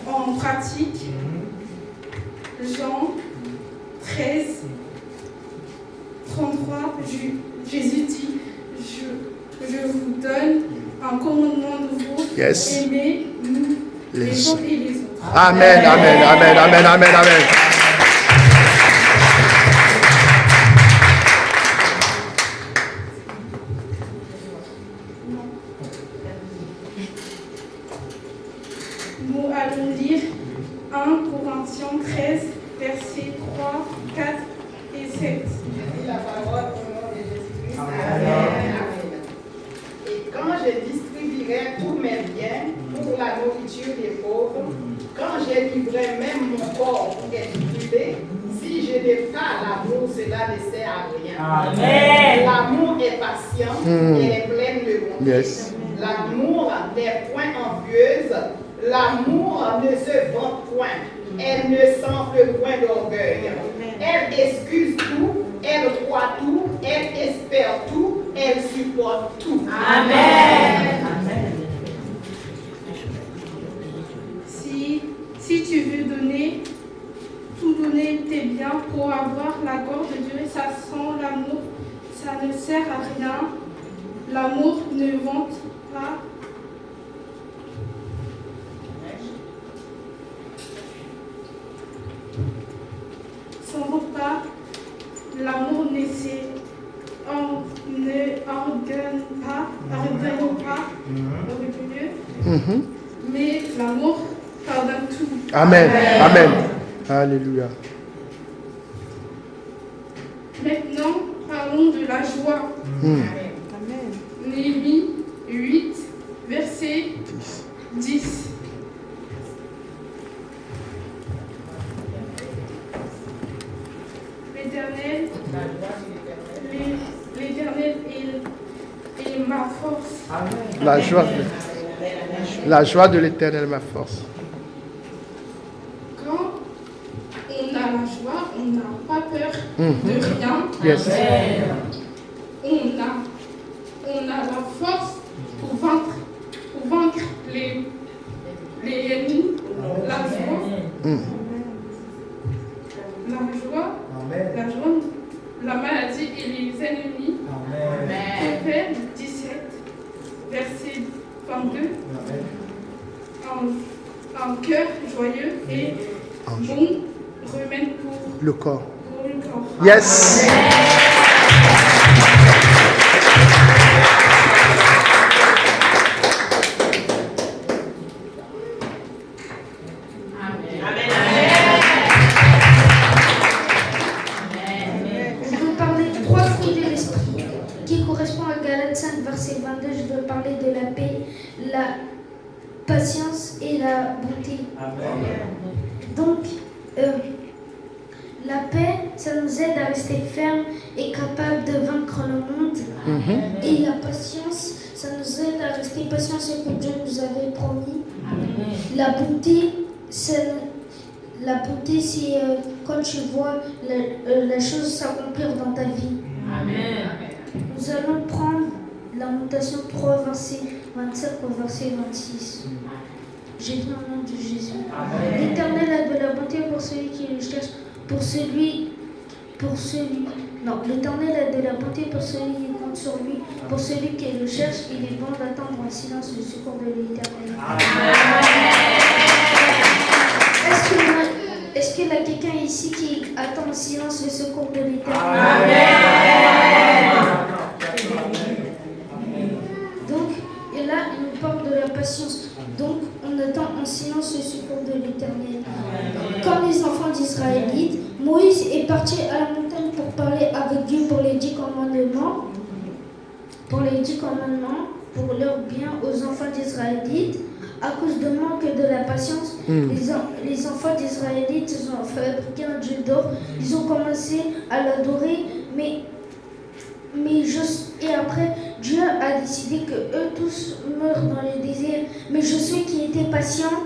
en pratique. Jean 13, 33, Jésus dit, je vous donne un commandement nouveau, aimez-nous les uns et les autres. Amen, amen, amen, amen, amen, amen. Nous allons lire 1 Corinthiens 13, versets 3, 4 et 7. La parole au nom de Jésus-Christ. Amen. Et quand je distribuerai tous mes biens pour la nourriture des pauvres, quand je livrerai même mon corps pour être brûlé, si je n'ai pas l'amour, cela ne sert à rien. Amen. L'amour est patient et est plein de bonté. Yes. L'amour n'est point envieuse. L'amour ne se vante point. Elle ne s'enfle point d'orgueil. Elle excuse tout, elle croit tout, elle espère tout, elle supporte tout. Amen. Amen. Si tu veux donner, tout donner tes biens pour avoir la gloire de Dieu, ça sans l'amour, ça ne sert à rien. L'amour ne vante pas. Pas, l'amour ne ordonne pas, mais l'amour pardonne tout. Amen, amen. Alléluia. Maintenant, parlons de la joie. Amen. Néhémie 8, verset 10. L'Éternel est ma force. La joie de l'Éternel est ma force. Quand on a la joie, on n'a pas peur de rien. Yes. On a la force pour vaincre les ennemis. La joie, la maladie et les ennemis. Proverbe 17, verset 22. Un cœur joyeux et bon remède pour le corps. Yes. Verset 22, je veux parler de la paix, la patience et la bonté. Amen. Donc, la paix, ça nous aide à rester ferme et capable de vaincre le monde. Et la patience, ça nous aide à rester patient ce que Dieu nous avait promis. La bonté, c'est quand tu vois la chose s'accomplir dans ta vie. Amen. Nous allons prendre Lamentation 3, verset 25 au verset 26. J'ai dit au nom de Jésus. L'Éternel a de la bonté pour celui qui le cherche, l'Éternel a de la bonté pour celui qui compte sur lui, pour celui qui le cherche, il est bon d'attendre en silence le secours de l'Éternel. Est-ce qu'il y a quelqu'un ici qui attend en silence le secours de l'Éternel? Et là, il nous parle de la patience. Donc, on attend en silence le secours de l'Éternel. Comme les enfants d'Israélites, Moïse est parti à la montagne pour parler avec Dieu pour les 10 commandements. Pour leur bien aux enfants d'Israélites. À cause de manque de la patience, les enfants d'Israélites ont fabriqué un dieu d'or. Ils ont commencé à l'adorer, et après, Dieu a décidé que eux tous meurent dans le désert. Mais ceux qui étaient patients,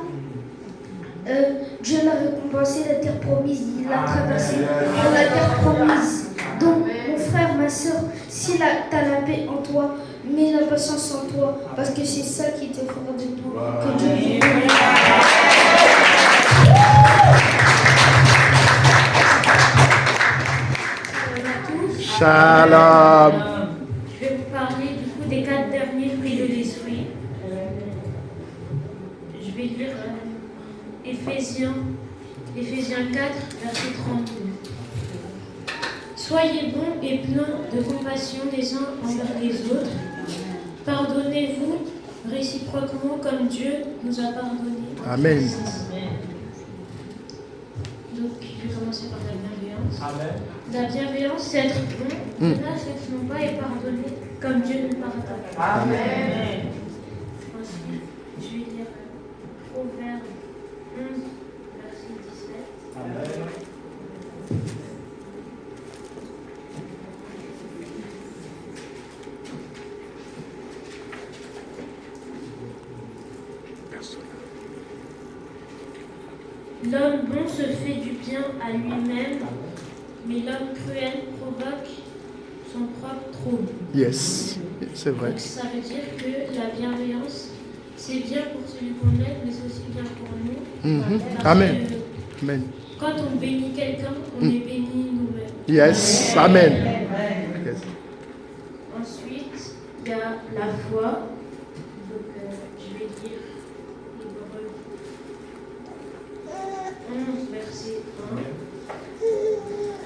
Dieu l'a récompensé la terre promise. Il a traversé dans la terre promise. Donc, mon frère, ma soeur, si tu as la paix en toi, mets la patience en toi, parce que c'est ça qui te fera de toi. Que Dieu vous bénisse. Shalom. Je vais vous parler du coup des 4 derniers fruits de l'esprit. Je vais lire Éphésiens 4, verset 32. Soyez bons et pleins de compassion les uns envers les autres. Pardonnez-vous réciproquement comme Dieu nous a pardonné. Amen. Donc, je vais commencer par la bienveillance. Amen. La bienveillance, c'est être bon, là, c'est non pas et pardonner comme Dieu nous pardonne. Amen. Ensuite, je vais lire Proverbe 11, verset 17. Amen. L'homme bon se fait du bien à lui-même, mais l'homme cruel provoque son propre trouble. Yes, c'est vrai. Donc ça veut dire que la bienveillance, c'est bien pour celui qu'on aime, mais c'est aussi bien pour nous. Mhm. Parce Amen. que Amen. quand on bénit quelqu'un, on est béni nous-mêmes. Yes, Amen. Yes. Ensuite, il y a la foi. Donc, je vais lire Hébreux 11, verset 1.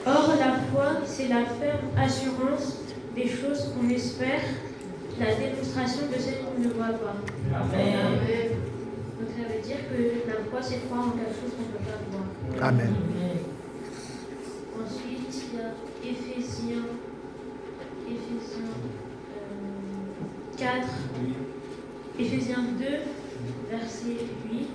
Or, la foi, c'est la ferme assurance des choses qu'on espère, la démonstration de celles qu'on ne voit pas. Amen. Donc, ça veut dire que la foi, c'est croire en quelque chose qu'on ne peut pas voir. Amen. Ensuite, il y a Éphésiens 4, Éphésiens 2, verset 8.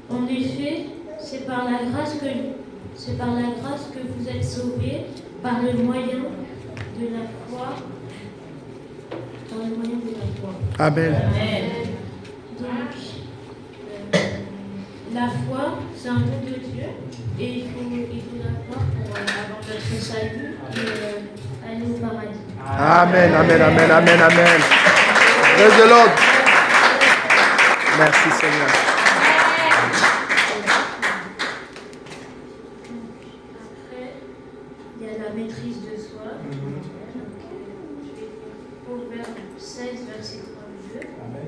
En effet, c'est par la grâce que vous êtes sauvés par le moyen de la foi. Amen. Donc, la foi, c'est un don de Dieu et il faut l'avoir pour avoir notre salut et aller au paradis. Amen, amen, amen, amen, amen. Praise the Lord. Merci Seigneur. Après, il y a la maîtrise de soi. Donc, je vais lire Proverbe 16, verset 32. Amen.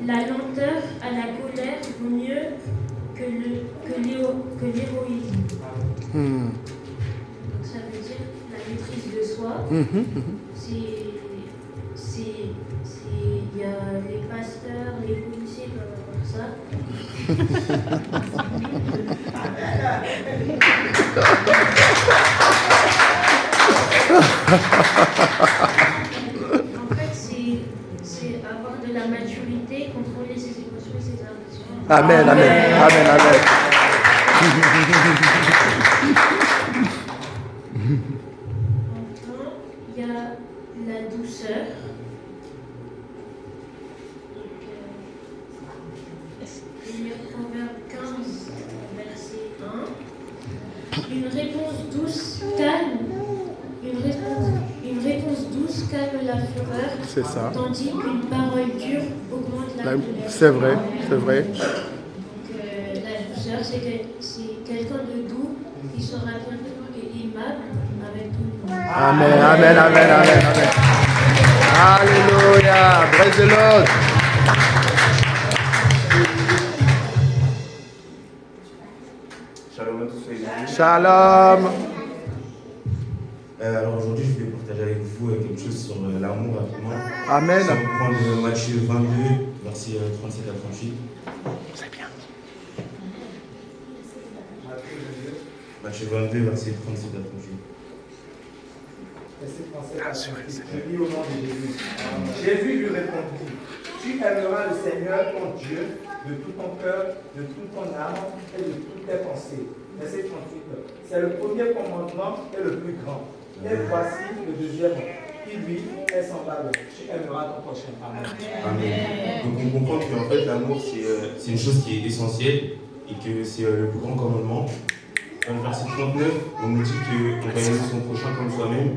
La lenteur à la colère vaut mieux que l'héroïsme. Donc ça veut dire la maîtrise de soi. Il y a les pasteurs, les policiers peuvent avoir ça. En fait, c'est avoir de la maturité, contrôler ses émotions et ses ambitions. Amen, amen, amen, amen. Enfin, il y a la douceur. Je vais lire Proverbe 15, verset 1. Une réponse douce calme la fureur, C'est ça. tandis qu'une parole dure augmente la colère. C'est vrai, c'est vrai. Donc, la douceur, c'est quelqu'un de doux qui sera bienveillant et aimable avec tout le monde. Amen, amen, amen, amen, amen. Alléluia. Praise the Lord. Shalom à tous, soyez bénis. Shalom. Alors aujourd'hui, je vais partager avec vous quelque chose sur l'amour rapidement. Amen. On va prendre Matthieu 22, versets 37 à 38. C'est bien. Matthieu 22, versets 37 à 38. Je lis au nom de Jésus. Jésus lui répondit, tu aimeras le Seigneur ton Dieu de tout ton cœur, de toute ton âme et de toutes tes pensées. Verset 38. C'est le premier commandement et le plus grand. Et voici le deuxième, qui lui est semblable. Tu aimeras ton prochain. Amen. Amen. Donc on comprend qu'en fait l'amour c'est une chose qui est essentielle et que c'est le plus grand commandement. Dans le verset 39, on nous dit qu'on va aimer son prochain comme soi-même.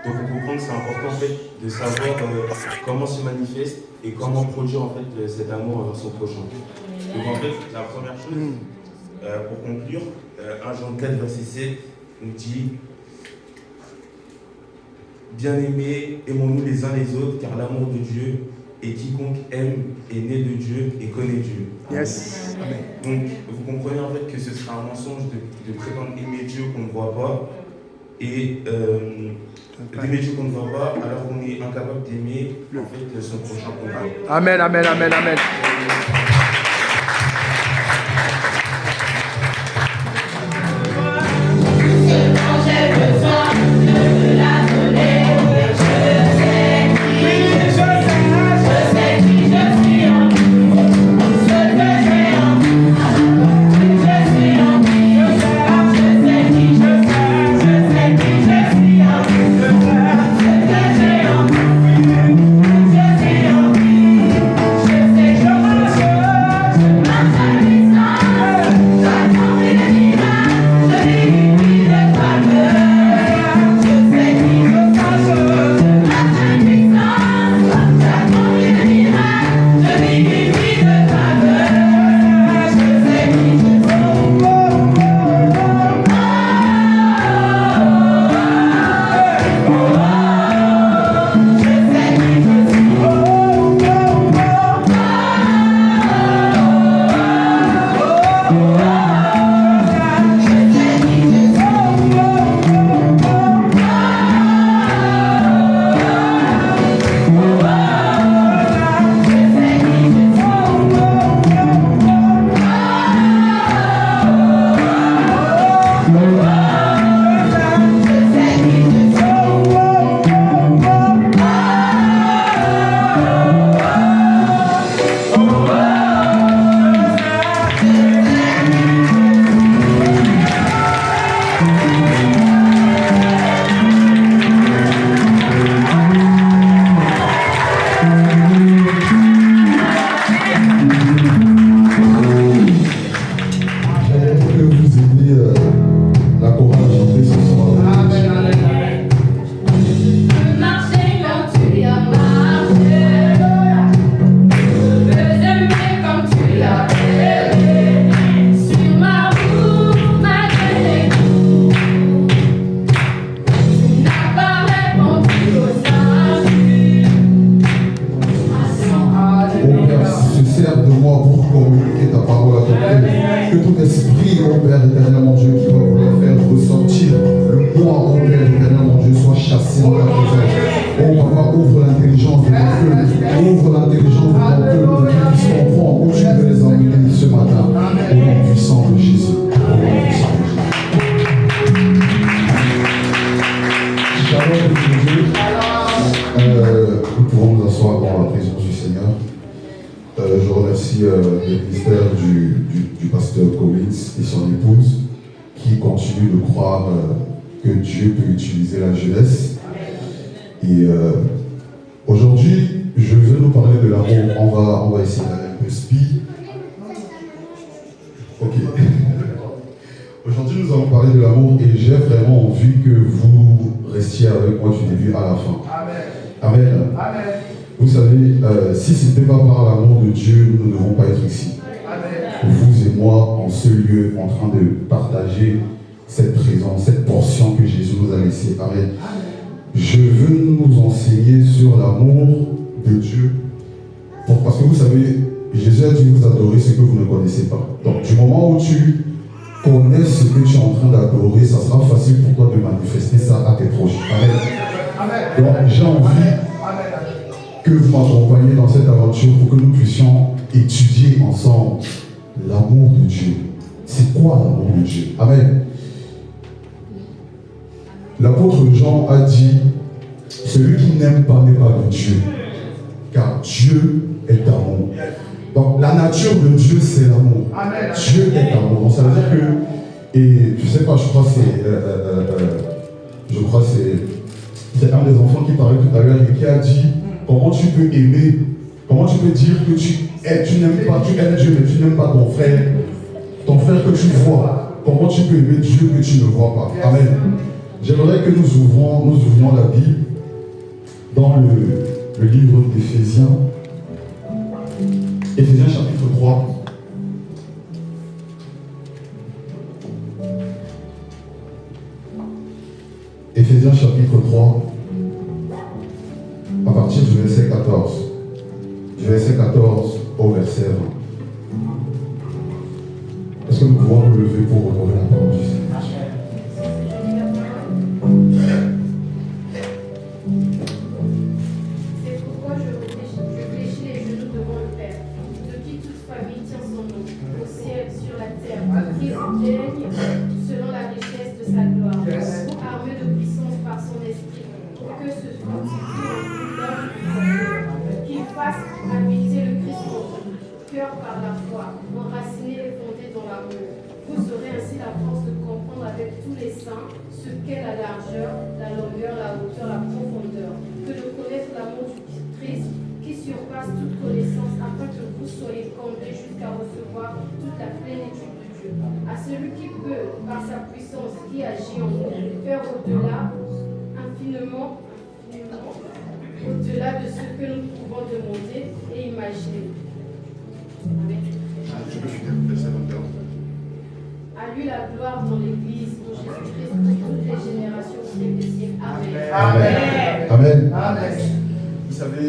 Donc on comprend que c'est important en fait de savoir comment se manifeste et comment produire en fait cet amour envers son prochain. Donc en fait, la première chose, pour conclure, 1 Jean 4, verset 7, nous dit: Bien-aimés, aimons-nous les uns les autres, car l'amour de Dieu, et quiconque aime est né de Dieu et connaît Dieu. Yes. Amen. Donc vous comprenez en fait que ce sera un mensonge de prétendre aimer Dieu qu'on ne voit pas, et d'aimer Dieu qu'on ne voit pas, alors qu'on est incapable d'aimer en fait son prochain qu'on voit. Amen, amen, amen, amen. Aujourd'hui, nous allons parler de l'amour et j'ai vraiment envie que vous restiez avec moi du début à la fin. Amen. Amen. Vous savez, si ce n'était pas par l'amour de Dieu, nous ne devons pas être ici. Amen. Vous et moi, en ce lieu, en train de partager cette présence, cette portion que Jésus nous a laissée. Amen. Je veux nous enseigner sur l'amour de Dieu. Parce que vous savez, Jésus a dit vous adorez ce que vous ne connaissez pas. Donc, du moment où tu connais ce que tu es en train d'adorer, ça sera facile pour toi de manifester ça à tes proches. Amen. Donc, j'ai envie que vous m'accompagniez dans cette aventure pour que nous puissions étudier ensemble l'amour de Dieu. C'est quoi l'amour de Dieu? Amen. L'apôtre Jean a dit, celui qui n'aime pas n'est pas de Dieu, car Dieu est amour. Donc la nature de Dieu c'est l'amour. Dieu est amour. Donc ça veut dire que, et je sais pas, je crois que c'est un des enfants qui parlait tout à l'heure et qui a dit comment tu peux aimer, comment tu peux dire que tu n'aimes pas, tu aimes Dieu mais tu n'aimes pas ton frère que tu vois. Comment tu peux aimer Dieu que tu ne vois pas? Amen. J'aimerais que nous ouvrions la Bible dans le livre d'Éphésiens. Éphésiens chapitre 3. Éphésiens chapitre 3, à partir du verset 14. Du verset 14 au verset 20. Est-ce que nous pouvons nous lever pour honorer la parole du Seigneur? C'est pourquoi je fléchis les genoux devant le Père, de qui toute famille tient son nom, au ciel, sur la terre, qui règne selon la richesse de sa gloire, armé de puissance par son esprit, pour que se fortifie l'homme qu'il fasse habiter le Christ en vous, cœur par la foi, enraciné et fondé dans l'amour. Vous aurez ainsi la force de comprendre avec tous les saints ce qu'est la largeur, la longueur, la hauteur, la profondeur, que de connaître l'amour du Christ qui surpasse toute connaissance, afin que vous soyez comblés jusqu'à recevoir toute la plénitude de Dieu. À celui qui peut, par sa puissance qui agit en nous, faire au-delà, infiniment, au-delà de ce que nous pouvons demander et imaginer. Amen. À lui la gloire dans l'Église, pour Jésus-Christ, pour toutes les générations des siècles. Amen. Amen. Amen. Vous savez,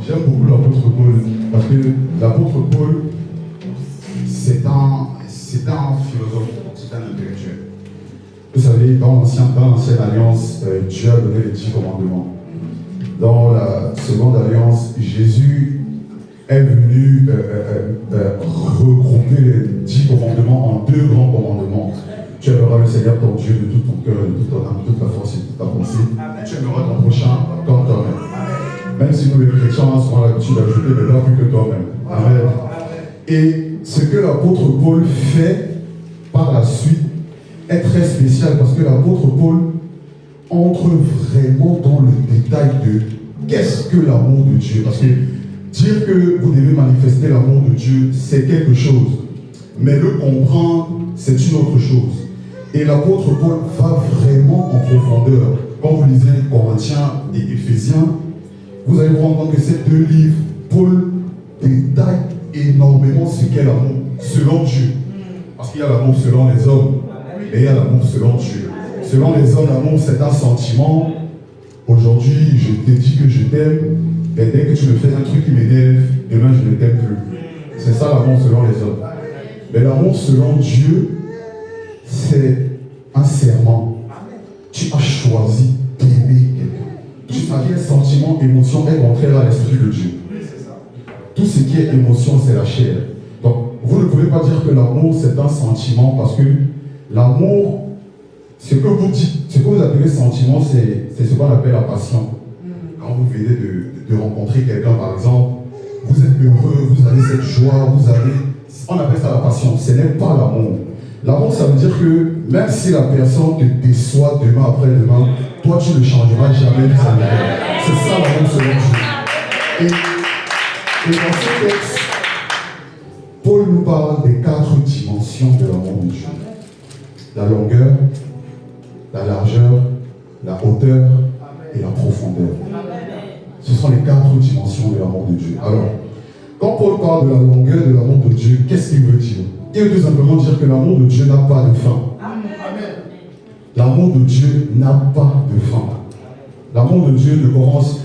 j'aime beaucoup l'apôtre Paul, parce que l'apôtre Paul, c'est un philosophe, c'est un intellectuel. Vous savez, dans l'ancienne alliance, Dieu a donné les 10 commandements. Dans la seconde alliance, Jésus est venu regrouper les 10 commandements en 2 grands commandements. Tu aimeras le Seigneur ton Dieu de tout ton cœur, de toute ton âme, de toute ta force et de toute ta pensée. Tu aimeras ton prochain comme toi-même. Même si nous les chrétiens avons l'habitude d'ajouter, mais pas plus que toi-même. Amen. Et ce que l'apôtre Paul fait par la suite est très spécial, parce que l'apôtre Paul entre vraiment dans le détail de qu'est-ce que l'amour de Dieu. Parce que dire que vous devez manifester l'amour de Dieu, c'est quelque chose. Mais le comprendre, c'est une autre chose. Et l'apôtre Paul va vraiment en profondeur. Quand vous lisez Corinthiens et Éphésiens, vous allez vous rendre compte que ces 2 livres, Paul détaille énormément ce qu'est l'amour selon Dieu. Parce qu'il y a l'amour selon les hommes, mais il y a l'amour selon Dieu. Selon les hommes, l'amour c'est un sentiment. Aujourd'hui, je te dis que je t'aime, et dès que tu me fais un truc qui m'énerve, demain je ne t'aime plus. C'est ça l'amour selon les hommes. Mais l'amour selon Dieu, c'est un serment. Tu as choisi d'aimer quelqu'un. Tu as quel sentiment, émotion est contraire à l'esprit de Dieu. Tout ce qui est émotion, c'est la chair. Donc, vous ne pouvez pas dire que l'amour c'est un sentiment, parce que l'amour, ce que vous dites, ce que vous appelez sentiment, c'est ce qu'on appelle la passion. Quand vous venez de rencontrer quelqu'un, par exemple, vous êtes heureux, vous avez cette joie, on appelle ça la passion. Ce n'est pas l'amour. L'amour, ça veut dire que même si la personne te déçoit demain après demain, toi tu ne changeras jamais vis-à-vis d'elle. C'est ça l'amour selon Dieu. Et dans ce texte, Paul nous parle des 4 dimensions de l'amour de Dieu. La longueur, la largeur, la hauteur et la profondeur. Ce sont les 4 dimensions de l'amour de Dieu. Alors, quand Paul parle de la longueur de l'amour de Dieu, qu'est-ce qu'il veut dire? Il veut tout simplement dire que l'amour de Dieu n'a pas de fin. L'amour de Dieu n'a pas de fin. L'amour de Dieu ne commence...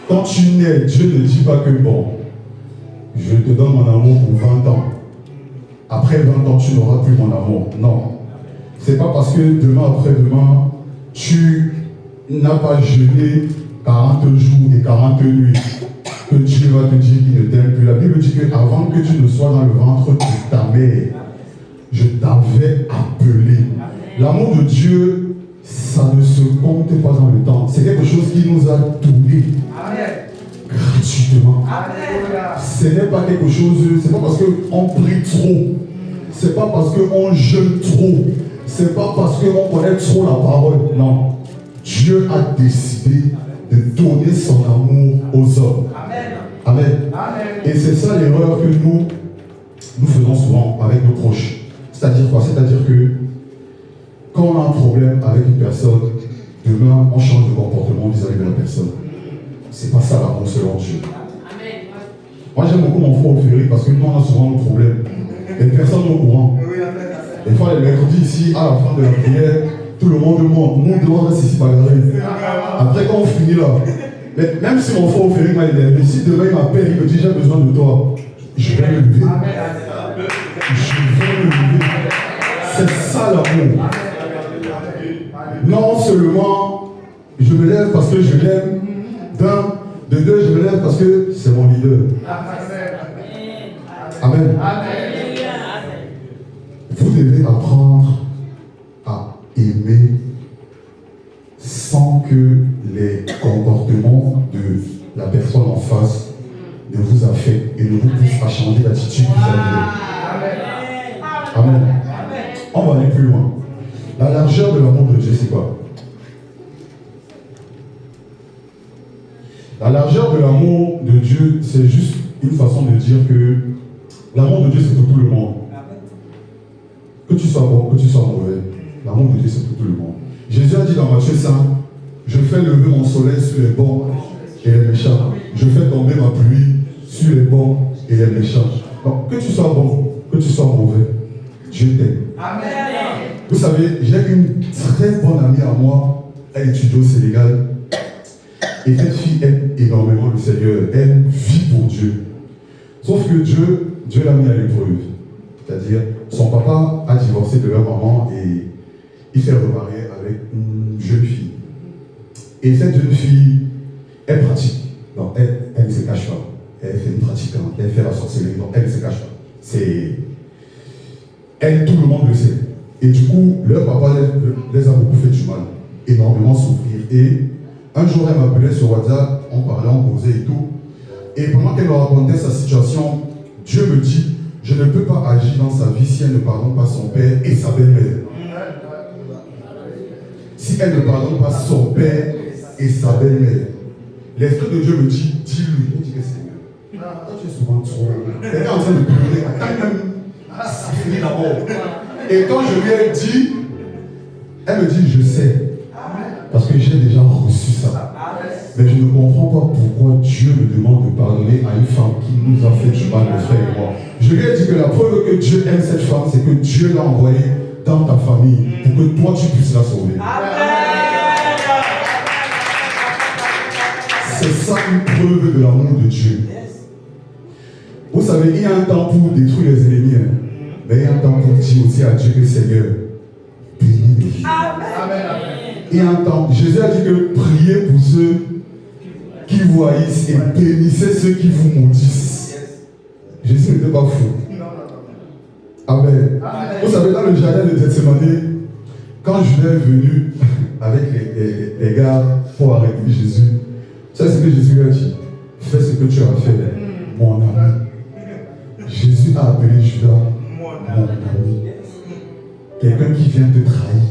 Quand tu nais, Dieu ne dit pas que bon, je te donne mon amour pour 20 ans. Après 20 ans, tu n'auras plus mon amour. Non. C'est pas parce que demain après-demain, tu n'as pas jeûné 40 jours et 40 nuits que Dieu va te dire qu'il ne t'aime plus. La Bible dit qu'avant que tu ne sois dans le ventre de ta mère, je t'avais appelé. L'amour de Dieu, ça ne se compte pas dans le temps. C'est quelque chose qui nous a donnés gratuitement. Ce n'est pas quelque chose, c'est pas parce qu'on prie trop, c'est pas parce qu'on jeûne trop, c'est pas parce qu'on connaît trop la parole. Non. Dieu a décidé de donner son amour aux hommes. Amen. Et c'est ça l'erreur que nous faisons souvent avec nos proches. C'est-à-dire quoi? C'est-à-dire que quand on a un problème avec une personne, demain, on change de comportement vis-à-vis de la personne. C'est pas ça l'amour selon Dieu. Moi, j'aime beaucoup mon frère Ophéry parce que nous, on a souvent nos problèmes. Les personnes sont au courant. Des fois, les mercredis ici, à la fin de la prière, tout le monde reste ici bagarré. Après, quand on finit là, même si mon frère Ophéry m'a aidé, si demain il m'appelle, il me dit j'ai besoin de toi, je vais me lever. Je vais me lever. C'est ça l'amour. Non seulement je me lève parce que je l'aime, de deux, je me lève parce que c'est mon leader. Amen. Vous devez apprendre à aimer sans que les comportements de la personne en face ne vous affectent et ne vous poussent à changer d'attitude vis-à-vis d'elle. Amen. On va aller plus loin. La largeur de l'amour de Dieu, c'est quoi? La largeur de l'amour de Dieu, c'est juste une façon de dire que l'amour de Dieu, c'est pour tout le monde. Que tu sois bon, que tu sois mauvais, l'amour de Dieu, c'est pour tout le monde. Jésus a dit dans Matthieu 5, je fais lever mon soleil sur les bons et les méchants. Je fais tomber ma pluie sur les bons et les méchants. Donc, que tu sois bon, que tu sois mauvais, Dieu t'aime. Amen. Vous savez, j'ai une très bonne amie à moi, elle étudie au Sénégal. Et cette fille aime énormément le Seigneur. Elle vit pour Dieu. Sauf que Dieu l'a mis à l'épreuve. C'est-à-dire, son papa a divorcé de leur maman et il s'est remarié avec une jeune fille. Et cette jeune fille, elle pratique. Donc, elle ne se cache pas. Elle fait une pratiquante. Elle fait la sorcellerie. Donc, elle ne se cache pas. Elle, tout le monde le sait. Et du coup, leur papa les a beaucoup fait du mal. Énormément souffrir. Et un jour, elle m'appelait sur WhatsApp, on parlait, on causait et tout. Et pendant qu'elle me racontait sa situation, Dieu me dit, je ne peux pas agir dans sa vie si elle ne pardonne pas son père et sa belle-mère. Si elle ne pardonne pas son père et sa belle-mère. L'Esprit de Dieu me dit, dis-lui. Il dit que Seigneur, tu es souvent trop. Elle est en train de pleurer, quand même, ça finit la mort. Et quand je lui ai dit, elle me dit, je sais. Parce que j'ai déjà reçu ça. Mais je ne comprends pas pourquoi Dieu me demande de pardonner à une femme qui nous a fait du mal, mes frères et moi. Je lui ai dit que la preuve que Dieu aime cette femme, c'est que Dieu l'a envoyée dans ta famille pour que toi tu puisses la sauver. C'est ça une preuve de l'amour de Dieu. Vous savez, il y a un temps pour détruire les ennemis, mais il y a un temps pour dire aussi à Dieu que Seigneur, bénis les vies. Il y a un temps, Jésus a dit que priez pour ceux qui vous haïssent et bénissez ceux qui vous maudissent. Jésus n'était pas fou. Amen. Vous savez, dans le jardin de Gethsémani, quand Judas est venu avec les gars pour arrêter Jésus, c'est ce que Jésus lui a dit. Fais ce que tu as fait, mon ami. Jésus a appelé Judas mon ami. Quelqu'un qui vient te trahir.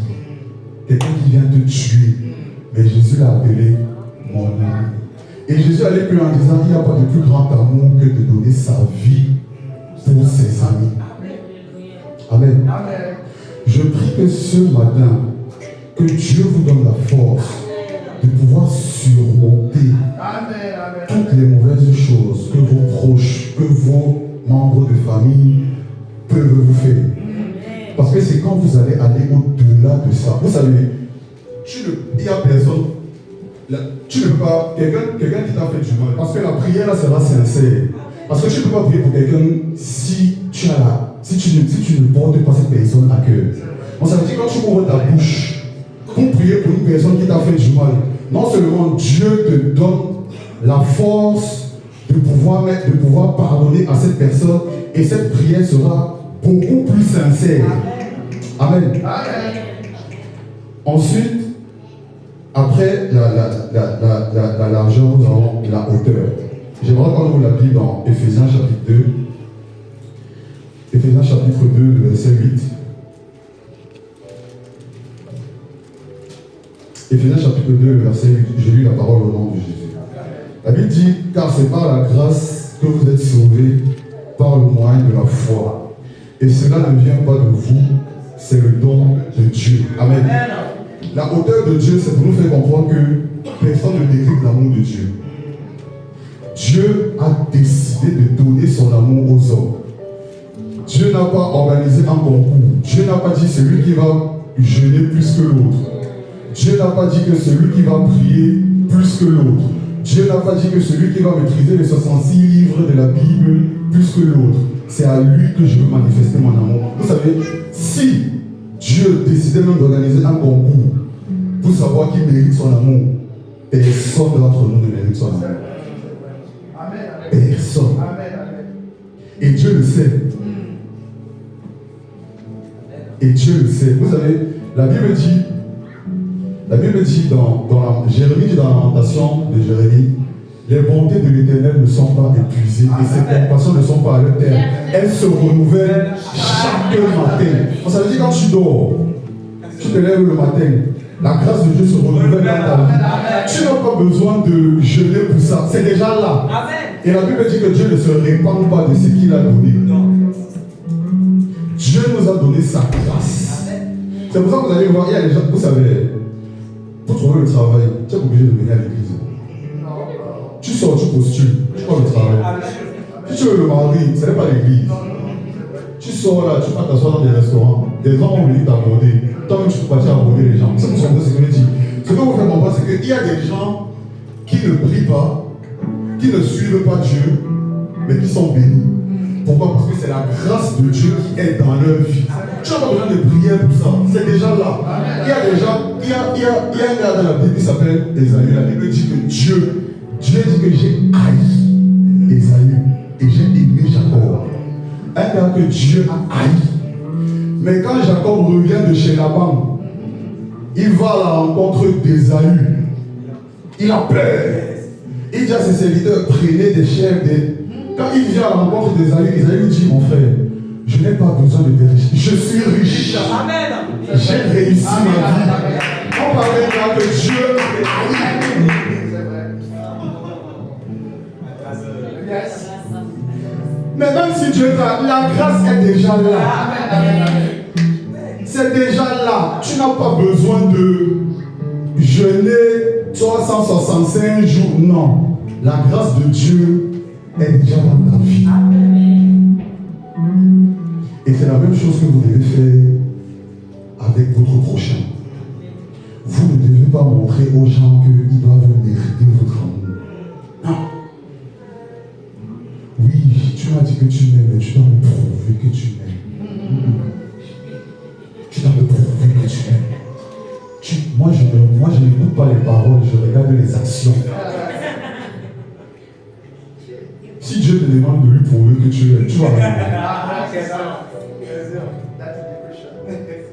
Quelqu'un qui vient te tuer. Mais Jésus l'a appelé mon ami. Et Jésus allait plus loin en disant, il n'y a pas de plus grand amour que de donner sa vie pour ses amis. Amen. Amen. Je prie que ce matin, que Dieu vous donne la force de pouvoir surmonter toutes les mauvaises choses que vos proches, que vos membres de famille peuvent vous faire. Parce que c'est quand vous allez aller au-delà de ça. Vous savez, il y a personne, tu ne peux pas, quelqu'un qui t'a fait du mal, parce que la prière là sera sincère. Parce que tu ne peux pas prier pour quelqu'un si tu ne portes pas cette personne à cœur. On ça veut dire quand tu ouvres ta bouche pour prier pour une personne qui t'a fait du mal, non seulement Dieu te donne la force de pouvoir pardonner à cette personne, et cette prière sera beaucoup plus sincère. Amen. Ensuite, après la largeur, nous avons la hauteur. J'aimerais qu'on ouvre la Bible dans Éphésiens chapitre 2. Éphésiens chapitre 2, le verset 8. Éphésiens chapitre 2, le verset 8. Je lis la parole au nom de Jésus. La Bible dit, car c'est par la grâce que vous êtes sauvés par le moyen de la foi. Et cela ne vient pas de vous, c'est le don de Dieu. Amen. La hauteur de Dieu, c'est pour nous faire comprendre que personne ne mérite l'amour de Dieu. Dieu a décidé de donner son amour aux hommes. Dieu n'a pas organisé un concours. Dieu n'a pas dit celui qui va jeûner plus que l'autre. Dieu n'a pas dit que celui qui va prier plus que l'autre. Dieu n'a pas dit que celui qui va maîtriser les 66 livres de la Bible plus que l'autre. C'est à lui que je veux manifester mon amour. Vous savez, si Dieu décidait même d'organiser un concours pour savoir qui mérite son amour, personne d'entre nous ne mérite son amour. Personne. Et Dieu le sait. Et Dieu le sait. Vous savez, la Bible dit dans Jérémie dit dans la lamentation de Jérémie, les bontés de l'Éternel ne sont pas épuisées et ses compassions ne sont pas à leur terme. Elles se renouvellent chaque matin. Ça veut dire quand tu dors, tu te lèves le matin, la grâce de Dieu se renouvelle dans ta vie. Tu n'as pas besoin de jeûner pour ça. C'est déjà là. Et la Bible dit que Dieu ne se répand pas de ce qu'il a donné. Dieu nous a donné sa grâce. C'est pour ça que vous allez voir, il y a des gens, vous savez, pour trouver le travail, tu es obligé de venir à l'église. Tu sors, tu postules, tu prends le travail. Si tu veux le mari, ce n'est pas l'église. Tu sors là, tu vas t'asseoir dans des restaurants, des gens vont venir t'aborder. Toi-même, tu peux partir aborder les gens. C'est pour ça que ce que je dis. Ce que vous faites comprendre, c'est qu'il y a des gens qui ne prient pas, qui ne suivent pas Dieu, mais qui sont bénis. Pourquoi? Parce que c'est la grâce de Dieu qui est dans leur vie. Tu n'as pas besoin de prière pour ça. C'est déjà là. Il y a des gens, il y a un gars dans la Bible qui s'appelle Ésaü. La Bible dit que Dieu dit que j'ai haï Ésaü et j'ai aimé Jacob. Un gars que Dieu a haï. Mais quand Jacob revient de chez Laban, il va à la rencontre d'Ésaü. Il a peur. Il dit à ses serviteurs, prenez des chèvres, Quand il vient à la rencontre d'Ésaü, Ésaü dit, mon frère, je n'ai pas besoin de tes richesses. Je suis riche. Amen. J'ai réussi ma vie. On parlait là que Dieu mais même si Dieu t'a, la grâce est déjà là. C'est déjà là. Tu n'as pas besoin de jeûner 365 jours. Non. La grâce de Dieu est déjà dans ta vie. Et c'est la même chose que vous devez faire avec votre prochain. Vous ne devez pas montrer aux gens qu'ils doivent mériter votre amour. Non. Oui, tu m'as dit que tu m'aimes, mais tu dois me prouver que tu m'aimes. Tu dois me prouver que tu m'aimes. Moi, je n'écoute pas les paroles, je regarde les actions. Si Dieu te demande de lui prouver que tu l'aimes, tu vas arriver.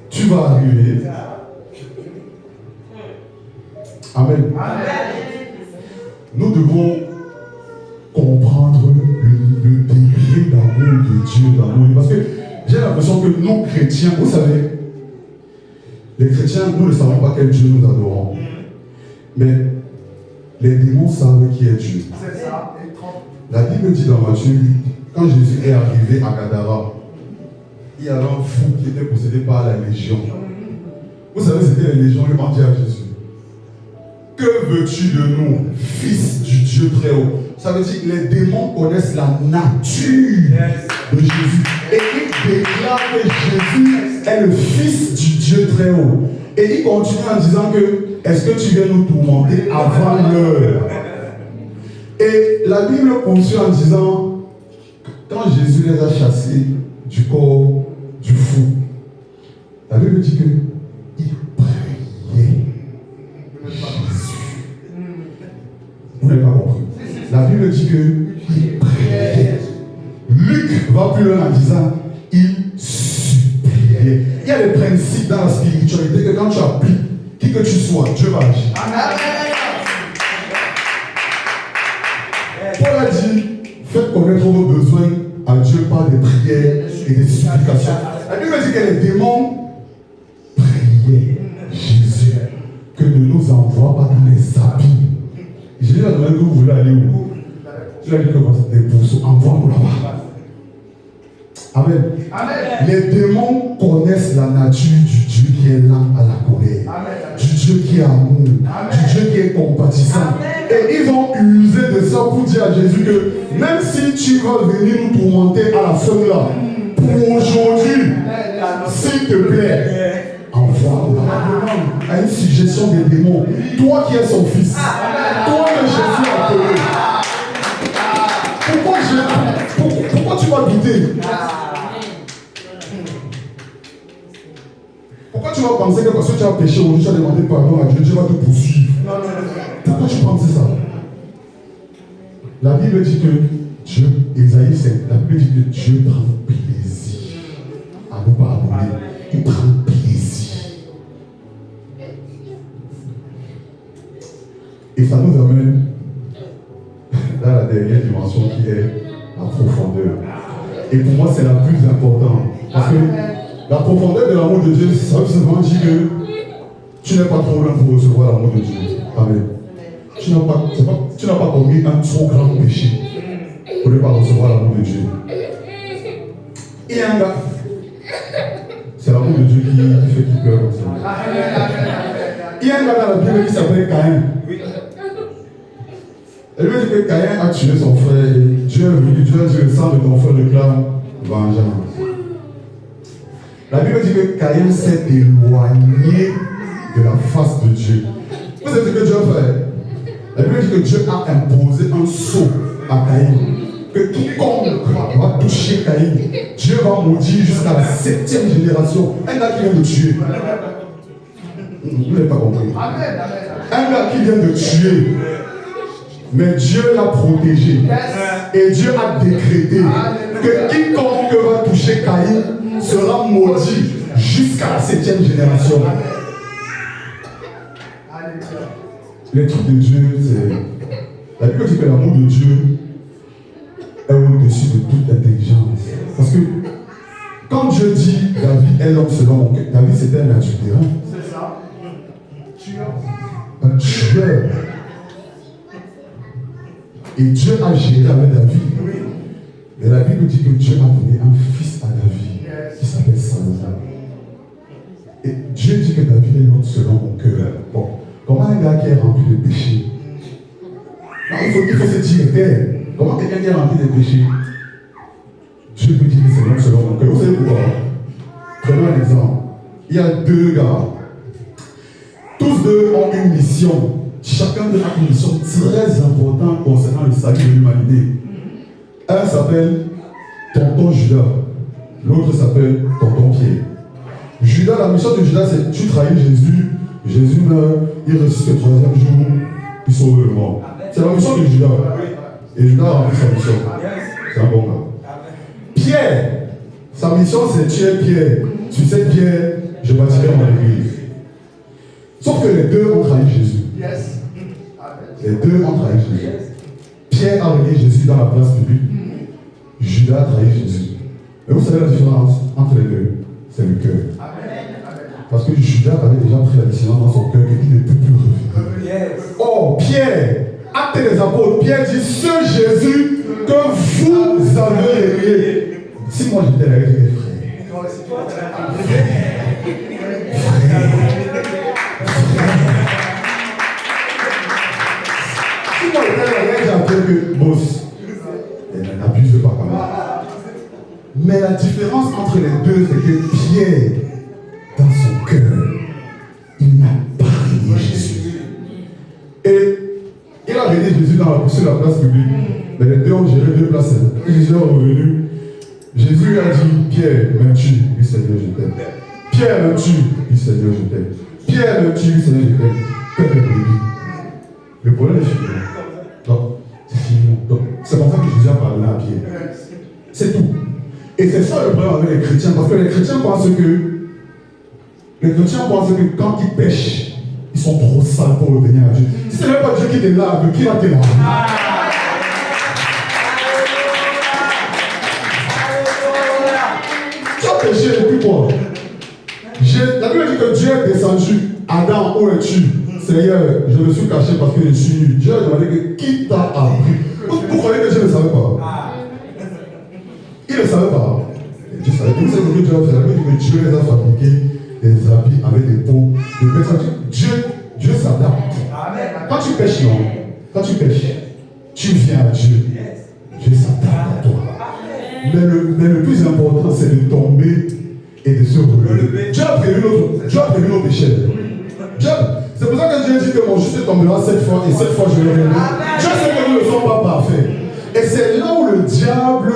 Tu vas arriver. Amen. Nous devons comprendre le degré d'amour de Dieu dans nous. Parce que j'ai l'impression que nous, chrétiens, vous savez, les chrétiens, nous ne savons pas quel Dieu nous adorons. Mais les démons savent qui est Dieu. C'est ça. La Bible dit dans Matthieu 8, quand Jésus est arrivé à Gadara, il y avait un fou qui était possédé par la légion. Vous savez, c'était la légion, il m'a dit à Jésus, que veux-tu de nous, fils du Dieu très haut? Ça veut dire que les démons connaissent la nature de Jésus. Et ils déclarent que Jésus est le fils du Dieu très haut. Et il continue en disant que, est-ce que tu viens nous tourmenter avant l'heure? Et la Bible poursuit en disant, quand Jésus les a chassés du corps du fou, la Bible dit que il priait Jésus. Vous n'avez pas compris. La Bible dit qu'il priait. Luc va plus loin en disant, il suppliait. Il y a des principes dans la spiritualité que quand tu appliques, qui que tu sois, Dieu va agir. Paul a dit, faites connaître vos besoins à Dieu par des prières et des supplications. La Bible dit que les démons priaient Jésus que ne nous envoie pas dans les abîmes. Jésus a demandé que vous voulez aller où? Il a dit que vous êtes des pourceaux, envoie-nous là-bas. Amen. Les démons connaissent la nature du Dieu qui est lent à la colère, du Dieu qui est amour, du Dieu qui est compatissant. Et ils ont usé de ça pour dire à Jésus que même si tu vas venir nous tourmenter à la fin là, pour aujourd'hui, s'il te plaît, envoie-la à une suggestion des démons. Toi qui es son fils, toi que Jésus a appelé. Pourquoi tu vas douter? Pourquoi tu vas penser que parce que tu as péché aujourd'hui, tu as demandé pardon à Dieu, Dieu va te poursuivre? Pourquoi tu penses ça? La Bible dit que Dieu, Isaïe, la Bible dit que Dieu prend plaisir à nous pardonner. Il prend plaisir. Et ça nous amène dans la dernière dimension qui est la profondeur. Et pour moi, c'est la plus importante. Parce que la profondeur de l'amour de Dieu, ça veut souvent dire que tu n'es pas trop loin pour recevoir l'amour de Dieu. Amen. Tu n'as pas commis un trop grand péché pour ne pas recevoir l'amour de Dieu. Il y a un gars, c'est l'amour de Dieu qui fait qu'il pleure comme ça. Il y a un gars dans la Bible qui s'appelle Caïn. Elle lui dit que Caïn a tué son frère et Dieu est venu, Dieu a dit le sang de ton frère réclame vengeance. La Bible dit que Caïn s'est éloigné de la face de Dieu. Vous savez ce que Dieu a fait? La Bible dit que Dieu a imposé un sceau à Caïn. Que quiconque va toucher Caïn, Dieu va maudire jusqu'à la 7e génération. Un gars qui vient de tuer. Vous n'avez pas compris. Un gars qui vient de tuer. Mais Dieu l'a protégé. Et Dieu a décrété que quiconque va toucher Caïn sera maudit jusqu'à la 7e génération. Les trucs de Dieu, c'est... La Bible dit que l'amour de Dieu est au-dessus de toute intelligence. Parce que quand Dieu dit David est l'homme selon mon cœur, David c'était un adultérin. C'est ça. Un tueur. Et Dieu a géré avec David. Mais la Bible dit que Dieu a donné un fils à David qui s'appelle Salomon. Et Dieu dit que David est l'homme selon mon cœur. Bon, comment un gars qui est rempli de péchés? Non, il faut se dire, comment quelqu'un qui est rempli de péchés? Dieu peut dire que c'est l'homme selon mon cœur. Vous savez pourquoi? Prenons un exemple. Il y a deux gars. Tous deux ont une mission. Chacun d'eux a une mission très importante concernant le salut de l'humanité. Un s'appelle Tonton Judas, l'autre s'appelle Tonton Pierre. Judas, la mission de Judas, c'est tu trahis Jésus, Jésus meurt, il ressuscite le 3e jour, il sauve le monde. C'est la mission de Judas. Et Judas a rempli sa mission. C'est un bon gars. Pierre, sa mission c'est tu es Pierre. Tu sais Pierre, je bâtirai mon église. Sauf que les deux ont trahi Jésus. Les deux ont trahi Jésus. Pierre a relié Jésus dans la place publique. Judas a trahi Jésus. Mais vous savez la différence entre les deux? C'est le cœur. Parce que Judas avait déjà pris la décision dans son cœur qu'il ne peut plus revenir. Oh, Pierre, acte des apôtres, Pierre dit ce Jésus que vous avez relié. Si moi j'étais là, je dirais que boss, n'abuse pas quand même. Mais la différence entre les deux, c'est que Pierre, dans son cœur, il n'a pas renié Jésus. Et il a renié Jésus sur la place publique. Mais les deux ont géré deux places. Et Jésus est revenu. Jésus lui a dit, Pierre, m'aimes-tu? Oui, Seigneur, je t'aime. Pierre, m'aimes-tu? Oui, Seigneur, je t'aime. Pierre, m'aimes-tu? Oui, Seigneur, je t'aime. Que répondit? Le problème est fini. Donc, c'est fini. Donc, c'est pour ça que Jésus a pardonné à Pierre. C'est tout. Et c'est ça le problème avec les chrétiens. Parce que les chrétiens pensent que quand ils pêchent, ils sont trop sales pour revenir à Dieu. Si ce n'est pas Dieu qui te lave, qui va te laver? Tu as péché depuis quoi? La Bible dit que Dieu est descendu. Adam, où es-tu? Seigneur, je me suis caché parce que je suis nu. Dieu a demandé que qui t'a appris? Vous croyez que Dieu ne savait pas? Il ne savait pas. Dieu savait. Vous savez ce que Dieu a fait? Dieu les a fabriqués des habits avec des peaux de bêtes. Dieu s'adapte. Quand tu pêches, non. Quand tu pêches, tu viens à Dieu. Dieu s'adapte à toi. Mais le plus important, c'est de tomber et de se relever. Dieu a prévu nos péchés. C'est pour ça que Dieu dit que mon juste tombera 7 fois et 7 fois je le relève. Dieu sait que nous ne sommes pas parfaits. Et c'est là où le diable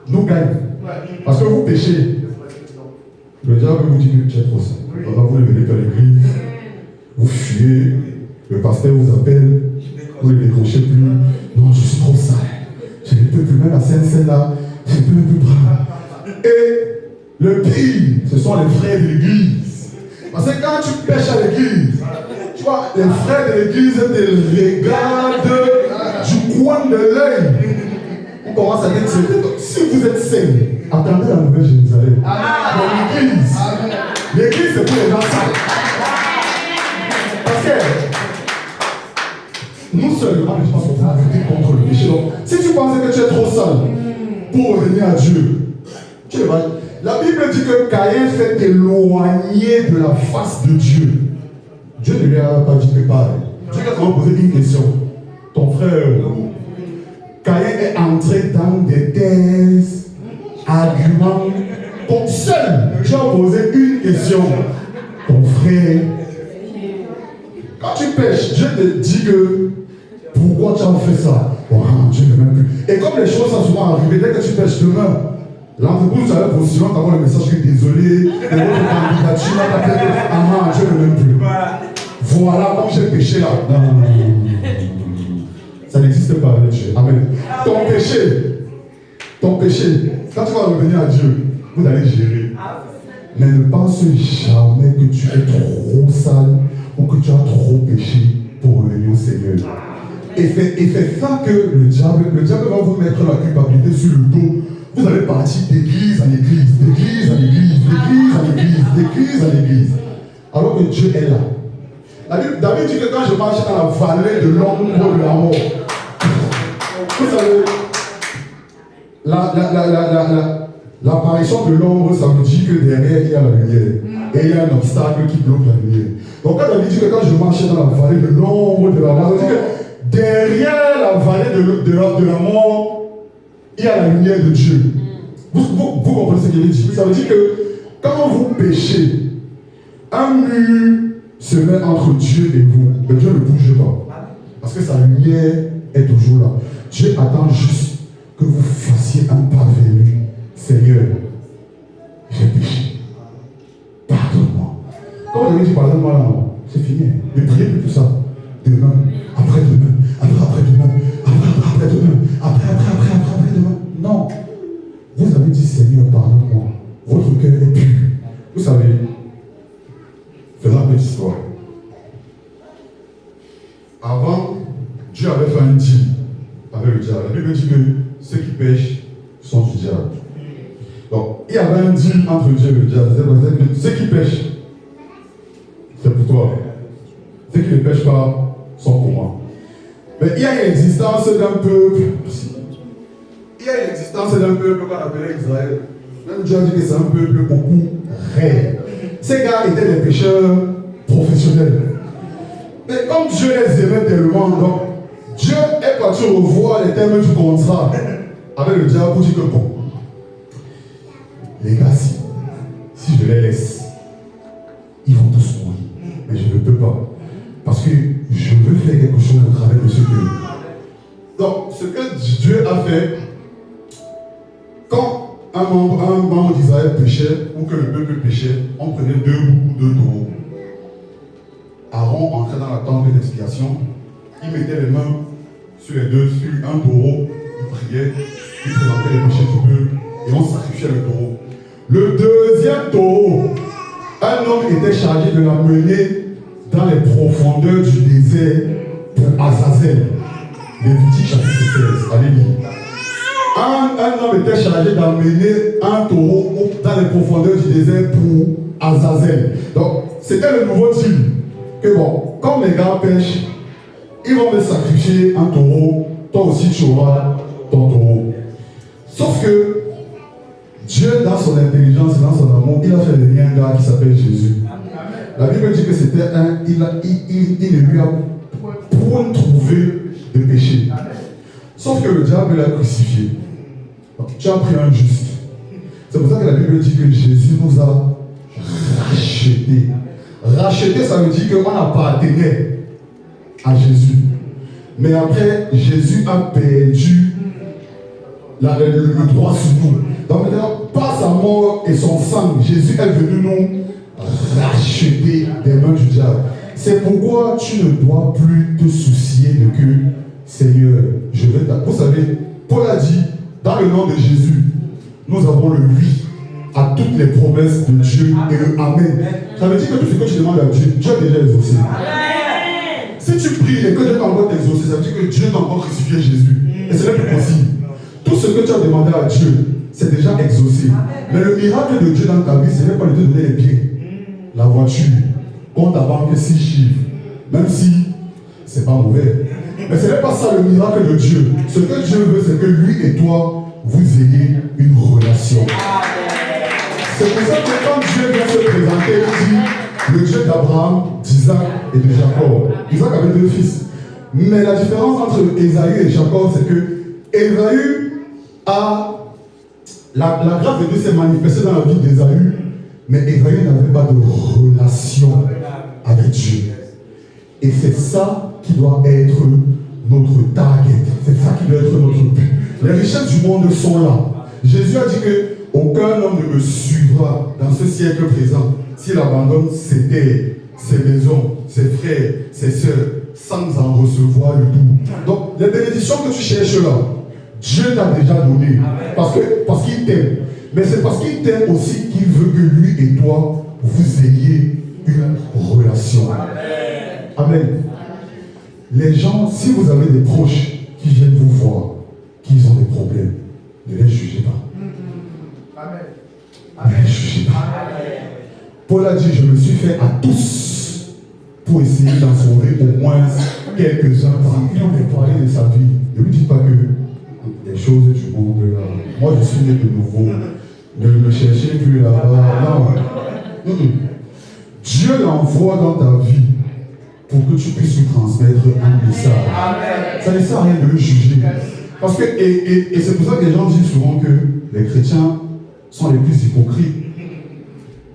nous gagne. Parce que vous péchez. Le diable vous dit que tu es trop saint. Alors vous ne venez pas à l'église. Vous fuyez. Le pasteur vous appelle. Vous ne décrochez plus. Non, je suis trop sale. Je ne peux plus, même à Sainte-Sainte là. Je ne peux même plus prendre. Et le pire, ce sont les frères de l'église. Parce que quand tu pêches à l'église, tu vois, les frères de l'église te regardent du coin de l'œil. On commence à dire, si vous êtes saint, attendez la nouvelle Jérusalem. Dans l'église. L'église, c'est pour les gens sales. Parce que nous seulement, je pense qu'on va lutter contre le péché. Donc, si tu pensais que tu es trop sale pour revenir à Dieu, tu vas. La Bible dit que Caïn fait éloigner de la face de Dieu. Dieu ne lui a pas dit que pareil. Dieu a quand même posé une question. Ton frère, Caïn est entré dans des thèses, arguments. Ton seul, Dieu a posé une question. Ton frère, quand tu pêches, Dieu te dit que pourquoi tu as fait ça? Oh, Dieu ne m'aime plus. Et comme les choses sont souvent arrivées, dès que tu pêches demain, l'entreprise avait possiblement d'avoir le message que désolé, de votre candidature, Dieu ne m'aime plus. Voilà, donc j'ai péché là. Non. Ça n'existe pas avec Dieu. Amen. Ton péché, quand tu vas revenir à Dieu, vous allez gérer. Mais ne pense jamais que tu es trop sale ou que tu as trop péché pour revenir au Seigneur. Et c'est ça que le diable va vous mettre la culpabilité sur le dos. Vous allez partir d'église en église, d'église en église, d'église en église, d'église en église. Alors que Dieu est là. David dit que quand je marche dans la vallée de l'ombre de la mort, vous savez, l'apparition de l'ombre, ça veut dire que derrière il y a la lumière. Et il y a un obstacle qui bloque la lumière. Donc quand David dit que quand je marche dans la vallée de l'ombre de la mort, ça veut dire que derrière la vallée de la mort, il y a la lumière de Dieu. Vous comprenez ce qu'il dit? Ça veut dire que quand vous péchez, un mur se met entre Dieu et vous. Mais Dieu ne bouge pas. Parce que sa lumière est toujours là. Dieu attend juste que vous fassiez un pas vers lui. Seigneur, j'ai péché. Pardonne-moi. Quand vous avez dit pardonne-moi là, c'est fini. Ne priez plus pour ça. Demain, après-demain, après-demain, après-demain, après-demain. Non. Vous avez dit Seigneur, pardonne-moi. Votre cœur est pur. Vous savez, faisons une petite histoire. Avant, Dieu avait fait un deal avec le diable. La Bible dit que ceux qui pêchent sont du diable. Donc, il y avait un deal entre Dieu et le diable. Ceux qui pêchent, c'est pour toi. Ceux qui ne pêchent pas sont pour moi. Mais il y a l'existence d'un peuple. Il y a l'existence d'un peuple qu'on appelait Israël. Même Dieu a dit que c'est un peuple beaucoup rare. Ces gars étaient des pêcheurs professionnels. Mais comme Dieu les aimait tellement, donc, Dieu est parti revoir les termes du contrat avec le diable pour dire que bon, les gars, si je les laisse, ils vont tous mourir. Mais je ne peux pas. Parce que je veux faire quelque chose au travers de ce pays. Donc, ce que Dieu a fait, quand un membre d'Israël péchait, ou que le peuple péchait, on prenait 2 bouts de taureaux. Aaron entrait dans la tente d'expiation, il mettait les mains sur les deux, sur un taureau, il priait, il présentait les péchés du peuple, et on sacrifiait le taureau. Le deuxième taureau, un homme était chargé de l'amener dans les profondeurs du désert pour Azazel. Lévitique chapitre 16, allez lire. Un homme était chargé d'amener un taureau dans les profondeurs du désert pour Azazel. Donc, c'était le nouveau deal. Que bon, comme les gars pêchent, ils vont me sacrifier un taureau, toi aussi tu auras ton taureau. Sauf que Dieu, dans son intelligence et dans son amour, il a fait venir un gars qui s'appelle Jésus. La Bible dit que c'était il ne lui a point trouvé de péché. Sauf que le diable l'a crucifié. Donc, tu as pris un juste. C'est pour ça que la Bible dit que Jésus nous a rachetés. Racheter, ça veut dire qu'on appartenait à Jésus. Mais après, Jésus a perdu le droit sur nous. Donc maintenant, par sa mort et son sang, Jésus est venu nous racheter des mains du diable. C'est pourquoi tu ne dois plus te soucier de que, Seigneur, je vais t'appeler. Vous savez, Paul a dit, dans le nom de Jésus, nous avons le oui à toutes les promesses de Dieu et le Amen. Ça veut dire que tout ce que tu demandes à Dieu, Dieu a déjà exaucé. Si tu pries et que Dieu t'a encore exaucé, ça veut dire que Dieu t'a encore crucifié Jésus. Et ce n'est plus possible. Tout ce que tu as demandé à Dieu, c'est déjà exaucé. Mais le miracle de Dieu dans ta vie, ce n'est pas de te donner les pieds, la voiture, compte à banque 6 chiffres. Même si c'est pas mauvais. Mais ce n'est pas ça le miracle de Dieu. Ce que Dieu veut, c'est que lui et toi, vous ayez une relation. C'est pour ça que quand Dieu vient se présenter, il dit le Dieu d'Abraham, d'Isaac et de Jacob. Isaac avait 2 fils. Mais la différence entre Ésaü et Jacob, c'est que Ésaü a la grâce de Dieu s'est manifestée dans la vie d'Ésaü, mais Ésaü n'avait pas de relation avec Dieu. Et c'est ça qui doit être notre target. C'est ça qui doit être notre but. Les richesses du monde sont là. Jésus a dit que aucun homme ne me suivra dans ce siècle présent s'il abandonne ses terres, ses maisons, ses frères, ses sœurs, sans en recevoir le tout. Donc, les bénédictions que tu cherches là, Dieu t'a déjà donné. Parce qu'il t'aime. Mais c'est parce qu'il t'aime aussi qu'il veut que lui et toi, vous ayez une relation. Amen. Les gens, si vous avez des proches qui viennent vous voir, qu'ils ont des problèmes, ne les jugez pas. Ne les jugez pas. Paul a dit, je me suis fait à tous pour essayer d'en sauver au moins quelques-uns. Il en a parlé de sa vie. Ne lui dites pas que les choses du monde, là, moi je suis né de nouveau. Ne me cherchez plus là-bas. Non. Dieu l'envoie dans ta vie pour que tu puisses lui transmettre un message. Ça ne sert à rien de le juger. Parce que, et c'est pour ça que les gens disent souvent que les chrétiens sont les plus hypocrites.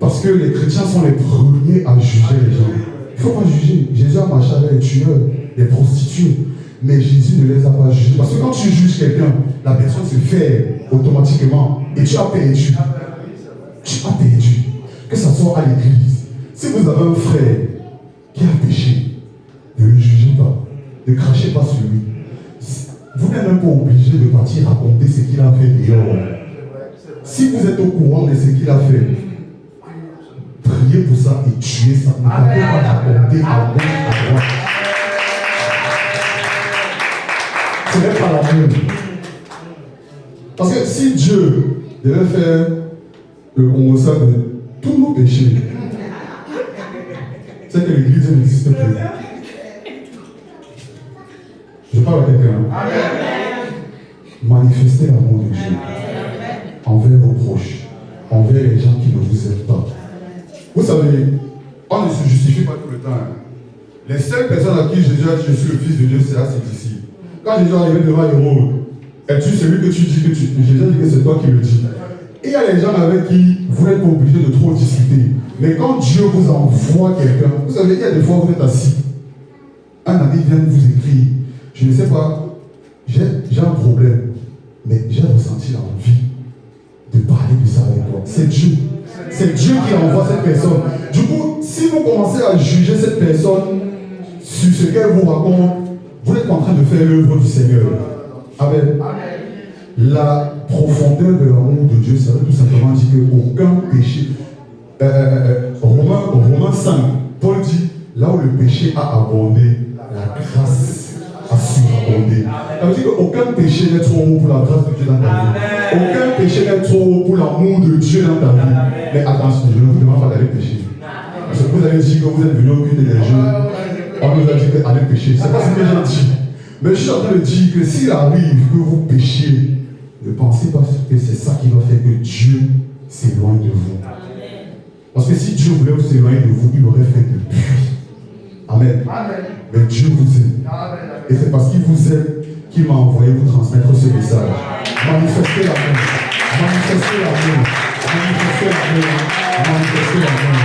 Parce que les chrétiens sont les premiers à juger les gens. Il ne faut pas juger. Jésus a marché avec les tueurs, les prostituées. Mais Jésus ne les a pas jugés. Parce que quand tu juges quelqu'un, la personne se fait automatiquement. Et tu as perdu. Tu as perdu. Que ce soit à l'église. Si vous avez un frère qui a péché, ne le jugez pas. Ne crachez pas sur lui. Vous n'êtes même pas obligé de partir raconter ce qu'il a fait dehors. Si vous êtes au courant de ce qu'il a fait, priez pour ça et tuez ça. Ne partez pas raconter à gauche, à droite. Ce n'est pas la même. Parce que si Dieu devait faire le constat de tous nos péchés, c'est que l'église n'existe plus. Je parle à quelqu'un. Manifestez l'amour de Dieu envers vos proches, envers les gens qui ne vous aiment pas. Vous savez, on ne se justifie pas tout le temps. Les seules personnes à qui Jésus a dit je suis le Fils de Dieu, c'est là, c'est ici. Quand Jésus est arrivé devant Hérode, es-tu celui que tu dis que tu es? Jésus dit que c'est toi qui le dis. Et il y a les gens avec qui vous n'êtes pas obligé de trop discuter. Mais quand Dieu vous envoie quelqu'un, vous savez, il y a des fois où vous êtes assis. Un ami vient vous écrire. Je ne sais pas, j'ai un problème, mais j'ai ressenti l'envie de parler de ça avec toi. C'est Dieu. C'est Dieu qui envoie cette personne. Du coup, si vous commencez à juger cette personne sur ce qu'elle vous raconte, vous êtes en train de faire l'œuvre du Seigneur. Amen. La profondeur de l'amour de Dieu, ça veut tout simplement dire qu'aucun péché. Romains 5, Paul dit, là où le péché a abondé, la grâce a surabondé. Ça veut dire qu'aucun péché n'est trop haut pour la grâce de Dieu dans ta vie. Aucun péché n'est trop haut pour l'amour de Dieu dans ta vie. Mais attention, je ne vous demande pas d'aller pécher. Parce que vous allez dire que vous êtes venu au culte des jeunes. On nous a dit d'aller pécher. Ce n'est pas ce que j'ai dit. Mais je suis en train de dire que s'il arrive que vous péchiez, Ne pensez pas que c'est ça qui va faire que Dieu s'éloigne de vous. Parce que si Dieu voulait s'éloigner de vous, il aurait fait depuis. Amen. Mais Dieu vous aime. Et c'est parce qu'il vous aime qu'il m'a envoyé vous transmettre ce message. Manifestez l'amour. Manifestez l'amour. Manifestez l'amour. Manifestez l'amour.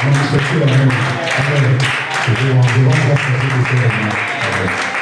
Manifestez l'amour. Amen. Je vais en partager de ce moment. Amen.